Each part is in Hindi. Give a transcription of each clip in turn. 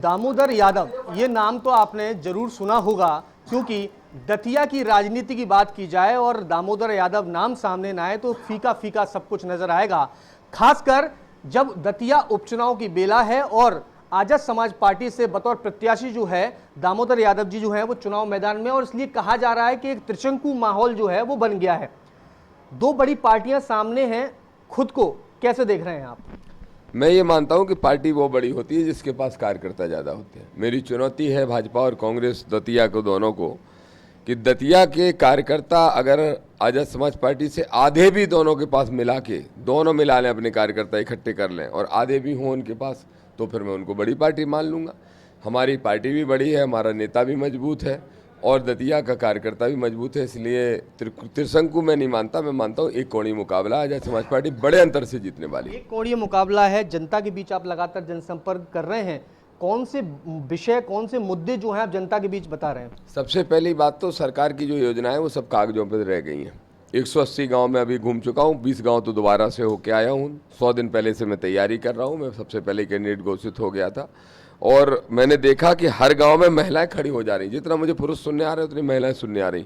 दामोदर यादव, ये नाम तो आपने जरूर सुना होगा, क्योंकि दतिया की राजनीति की बात की जाए और दामोदर यादव नाम सामने ना आए तो फीका फीका सब कुछ नजर आएगा। खासकर जब दतिया उपचुनाव की बेला है और आजाद समाज पार्टी से बतौर प्रत्याशी जो है दामोदर यादव जी जो है वो चुनाव मैदान में, और इसलिए कहा जा रहा है कि एक त्रिशंकु माहौल जो है वो बन गया है। दो बड़ी पार्टियां सामने हैं, खुद को कैसे देख रहे हैं आप? मैं ये मानता हूं कि पार्टी वो बड़ी होती है जिसके पास कार्यकर्ता ज़्यादा होते हैं। मेरी चुनौती है भाजपा और कांग्रेस दतिया को, दोनों को, कि दतिया के कार्यकर्ता अगर आजाद समाज पार्टी से आधे भी दोनों के पास मिला के दोनों मिला लें, अपने कार्यकर्ता इकट्ठे कर लें और आधे भी हों उनके पास, तो फिर मैं उनको बड़ी पार्टी मान लूँगा। हमारी पार्टी भी बड़ी है, हमारा नेता भी मजबूत है और दतिया का कार्यकर्ता भी मजबूत है। इसलिए त्रिशंकु मैं नहीं मानता, मैं मानता हूँ एक कोणीय मुकाबला आजाद समाज पार्टी बड़े अंतर से जीतने वाली है। एक कोणीय मुकाबला है, जनता के बीच आप लगातार जनसंपर्क कर रहे हैं, कौन से विषय, कौन से मुद्दे जो हैं आप जनता के बीच बता रहे हैं? सबसे पहली बात तो सरकार की जो योजना है वो सब कागजों पर रह गई हैं। 180 गांव में अभी घूम चुका हूँ, 20 गांव तो दोबारा से होके आया हूँ। 100 दिन पहले से मैं तैयारी कर रहा हूँ। मैं सबसे पहले कैंडिडेट घोषित हो गया था और मैंने देखा कि हर गांव में महिलाएं खड़ी हो जा रही। जितना मुझे पुरुष सुनने आ रहे उतनी महिलाएं सुनने आ रही।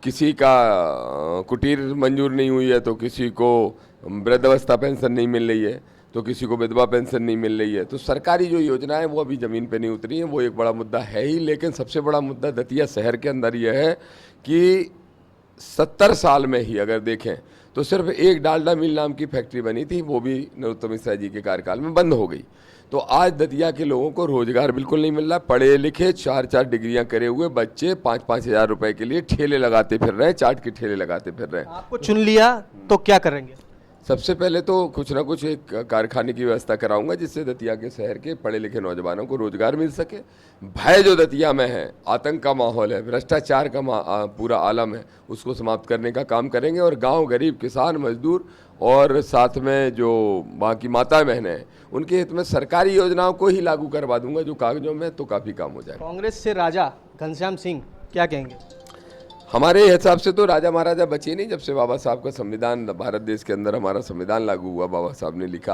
किसी का कुटीर मंजूर नहीं हुई है, तो किसी को वृद्धावस्था पेंशन नहीं मिल रही है, तो किसी को विधवा पेंशन नहीं मिल रही है। तो सरकारी जो योजना है वो अभी ज़मीन पे नहीं उतरी है, वो एक बड़ा मुद्दा है ही। लेकिन सबसे बड़ा मुद्दा दतिया शहर के अंदर यह है कि 70 साल में ही अगर देखें तो सिर्फ एक डालडा मिल नाम की फैक्ट्री बनी थी, वो भी नरोत्तम मिश्रा जी के कार्यकाल में बंद हो गई। तो आज दतिया के लोगों को रोजगार बिल्कुल नहीं मिल रहा। पढ़े लिखे 4-4 डिग्रियां करे हुए बच्चे 5-5 हज़ार रुपए के लिए ठेले लगाते फिर रहे हैं, चाट के ठेले लगाते फिर रहे हैं। आपको चुन लिया तो क्या करेंगे? सबसे पहले तो कुछ ना कुछ एक कारखाने की व्यवस्था कराऊंगा जिससे दतिया के शहर के पढ़े लिखे नौजवानों को रोजगार मिल सके। भय जो दतिया में है, आतंक का माहौल है, भ्रष्टाचार का पूरा आलम है, उसको समाप्त करने का काम करेंगे। और गांव गरीब किसान मजदूर और साथ में जो वहाँ की माता बहनें हैं उनके हित में सरकारी योजनाओं को ही लागू करवा दूंगा जो कागजों में, तो काफ़ी काम हो जाएगा। कांग्रेस से राजा घनश्याम सिंह क्या कहेंगे? हमारे हिसाब से तो राजा महाराजा बचे नहीं। जब से बाबा साहब का संविधान, भारत देश के अंदर हमारा संविधान लागू हुआ, बाबा साहब ने लिखा,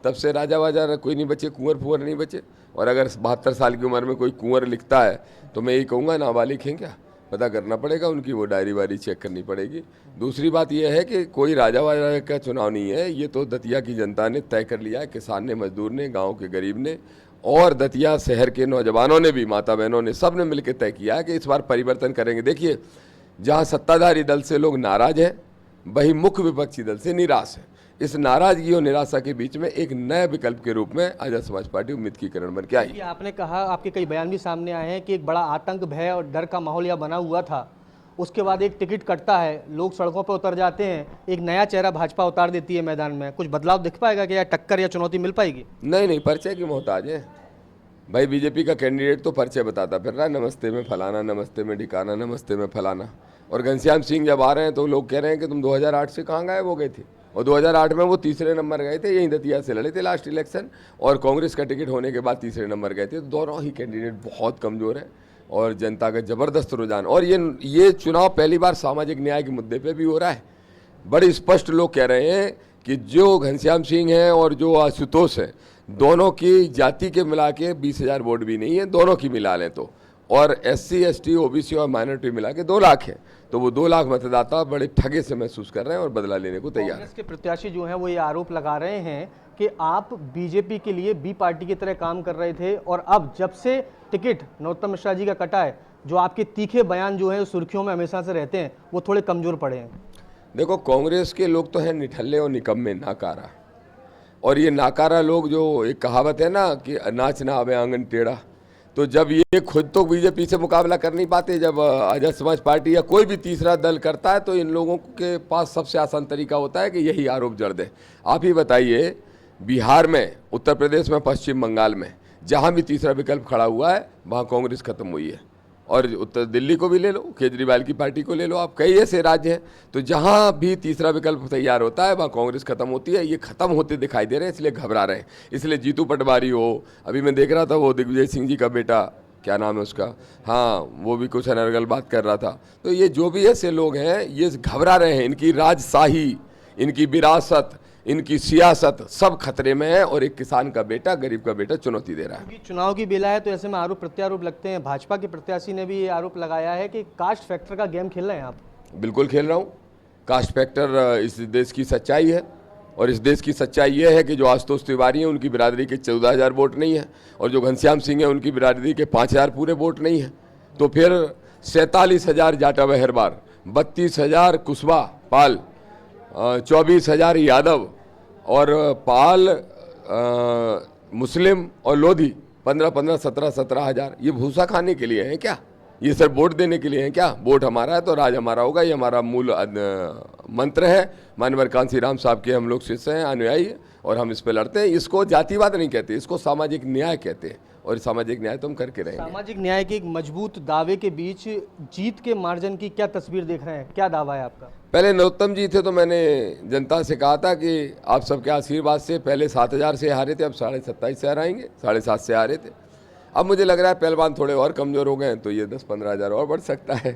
तब से राजा वाजा कोई नहीं बचे, कुंवर फुंवर नहीं बचे। और अगर 72 साल की उम्र में कोई कुंवर लिखता है तो मैं यही कहूँगा नाबालिग हैं क्या, पता करना पड़ेगा, उनकी वो डायरी वारी चेक करनी पड़ेगी। दूसरी बात यह है कि कोई राजा वाजा का चुनाव नहीं है, ये तो दतिया की जनता ने तय कर लिया है, किसान ने, मजदूर ने, गाँव के गरीब ने और दतिया शहर के नौजवानों ने भी, माता बहनों ने, सब ने मिलकर तय किया है कि इस बार परिवर्तन करेंगे। देखिए, जहां सत्ताधारी दल से लोग नाराज हैं, वही मुख्य विपक्षी दल से निराश है। इस नाराजगी और निराशा के बीच में एक नए विकल्प के रूप में आजाद समाज पार्टी उम्मीद की किरण बन के आई। आपने कहा, आपके कई बयान भी सामने आए हैं कि एक बड़ा आतंक, भय और डर का माहौल यह बना हुआ था, उसके बाद एक टिकट कटता है, लोग सड़कों पर उतर जाते हैं, एक नया चेहरा भाजपा उतार देती है मैदान में, कुछ बदलाव दिख पाएगा कि या टक्कर या चुनौती मिल पाएगी? नहीं, परिचय की मोहताज है भाई। बीजेपी का कैंडिडेट तो परिचय बताता फिर रहा है, नमस्ते में फलाना, नमस्ते में ठिकाना, नमस्ते में फलाना। और घनश्याम सिंह जब आ रहे हैं तो लोग कह रहे हैं कि तुम 2008 से कहाँ गायब हो गए थे। और 2008 में वो तीसरे नंबर गए थे, यहीं दतिया से लड़े थे लास्ट इलेक्शन, और कांग्रेस का टिकट होने के बाद तीसरे नंबर गए थे। तो दोनों ही कैंडिडेट बहुत कमज़ोर हैं और जनता का ज़बरदस्त रुझान। और ये चुनाव पहली बार सामाजिक न्याय के मुद्दे पर भी हो रहा है। बड़े स्पष्ट लोग कह रहे हैं कि जो घनश्याम सिंह हैं और जो आशुतोष हैं, दोनों की जाति के मिला के 20,000 वोट भी नहीं है, दोनों की मिला लें तो, और SC ST OBC और माइनॉरिटी मिला के 2 लाख है। तो वो 2 लाख मतदाता बड़े ठगे से महसूस कर रहे हैं और बदला लेने को तैयार हैं। कांग्रेस के प्रत्याशी जो हैं वो ये आरोप लगा रहे हैं कि आप बीजेपी के लिए बी पार्टी की तरह काम कर रहे थे और अब जब से टिकट नरोत्तम मिश्रा जी का कटा है, जो आपके तीखे बयान जो हैं सुर्खियों में हमेशा से रहते हैं, वो थोड़े कमजोर पड़े हैं। देखो, कांग्रेस के लोग तो हैं निठल्ले और निकम्मे, नाकारा। और ये नाकारा लोग, जो एक कहावत है ना कि नाच ना आवे आंगन टेढ़ा, तो जब ये खुद तो बीजेपी से मुकाबला कर नहीं पाते, जब आजाद समाज पार्टी या कोई भी तीसरा दल करता है तो इन लोगों के पास सबसे आसान तरीका होता है कि यही आरोप जड़ दे। आप ही बताइए, बिहार में, उत्तर प्रदेश में, पश्चिम बंगाल में, जहाँ भी तीसरा विकल्प खड़ा हुआ है वहाँ कांग्रेस खत्म हुई है। और उत्तर दिल्ली को भी ले लो, केजरीवाल की पार्टी को ले लो, आप कई ऐसे राज्य हैं, तो जहाँ भी तीसरा विकल्प तैयार होता है वहाँ कांग्रेस खत्म होती है। ये खत्म होते दिखाई दे रहे हैं, इसलिए घबरा रहे हैं। इसलिए जीतू पटवारी हो, अभी मैं देख रहा था वो दिग्विजय सिंह जी का बेटा, क्या नाम है उसका, हाँ, वो भी कुछ अनर्गल बात कर रहा था। तो ये जो भी ऐसे लोग हैं ये घबरा रहे हैं। इनकी राजशाही, इनकी विरासत, इनकी सियासत सब खतरे में है और एक किसान का बेटा, गरीब का बेटा चुनौती दे रहा है। क्योंकि चुनाव की बेला है तो ऐसे में आरोप प्रत्यारोप लगते हैं। भाजपा के प्रत्याशी ने भी ये आरोप लगाया है कि कास्ट फैक्टर का गेम खेल रहे हैं आप। बिल्कुल खेल रहा हूँ। कास्ट फैक्टर इस देश की सच्चाई है और इस देश की सच्चाई ये है कि जो आशुतोष तिवारी हैं उनकी बिरादरी के 14,000 वोट नहीं है और जो घनश्याम सिंह हैं उनकी बिरादरी के 5,000 पूरे वोट नहीं है। तो फिर 47,000 जाटा बहरबार, 32,000 कुशवाहा पाल, 24,000 यादव और पाल मुस्लिम और लोधी 15-15, 17-17,000 ये भूसा खाने के लिए हैं क्या? ये सब वोट देने के लिए हैं क्या? वोट हमारा है तो राज हमारा होगा, ये हमारा मूल मंत्र है। मानवर कांसी राम साहब के हम लोग शिष्य हैं, अनुयायी हैं और हम इस पे लड़ते हैं। इसको जातिवाद नहीं कहते, इसको सामाजिक न्याय कहते हैं और सामाजिक न्याय तो हम करके रहेंगे। सामाजिक न्याय के एक मजबूत दावे के बीच जीत के मार्जिन की क्या तस्वीर देख रहे हैं? क्या दावा है आपका? पहले नरोत्तम जी थे तो मैंने जनता से कहा था कि आप सबके आशीर्वाद से पहले 7,000 से हारे थे, अब 27,500 से हारेंगे, 7.5 से हारे थे। अब मुझे लग रहा है पहलवान थोड़े और कमज़ोर हो गए हैं तो ये 10-15 हज़ार और बढ़ सकता है।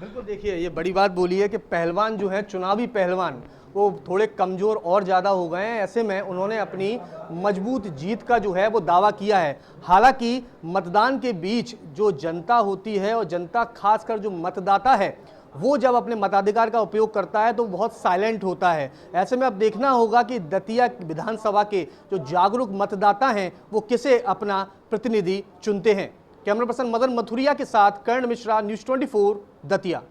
बिल्कुल, देखिए ये बड़ी बात बोली है कि पहलवान जो है, चुनावी पहलवान, वो थोड़े कमज़ोर और ज़्यादा हो गए हैं। ऐसे में उन्होंने अपनी मजबूत जीत का जो है वो दावा किया है। हालांकि मतदान के बीच जो जनता होती है और जनता खासकर जो मतदाता है वो जब अपने मताधिकार का उपयोग करता है तो बहुत साइलेंट होता है। ऐसे में अब देखना होगा कि दतिया विधानसभा के जो जागरूक मतदाता हैं वो किसे अपना प्रतिनिधि चुनते हैं। कैमरा पर्सन मदन मथुरिया के साथ कर्ण मिश्रा, न्यूज़ 24 दतिया।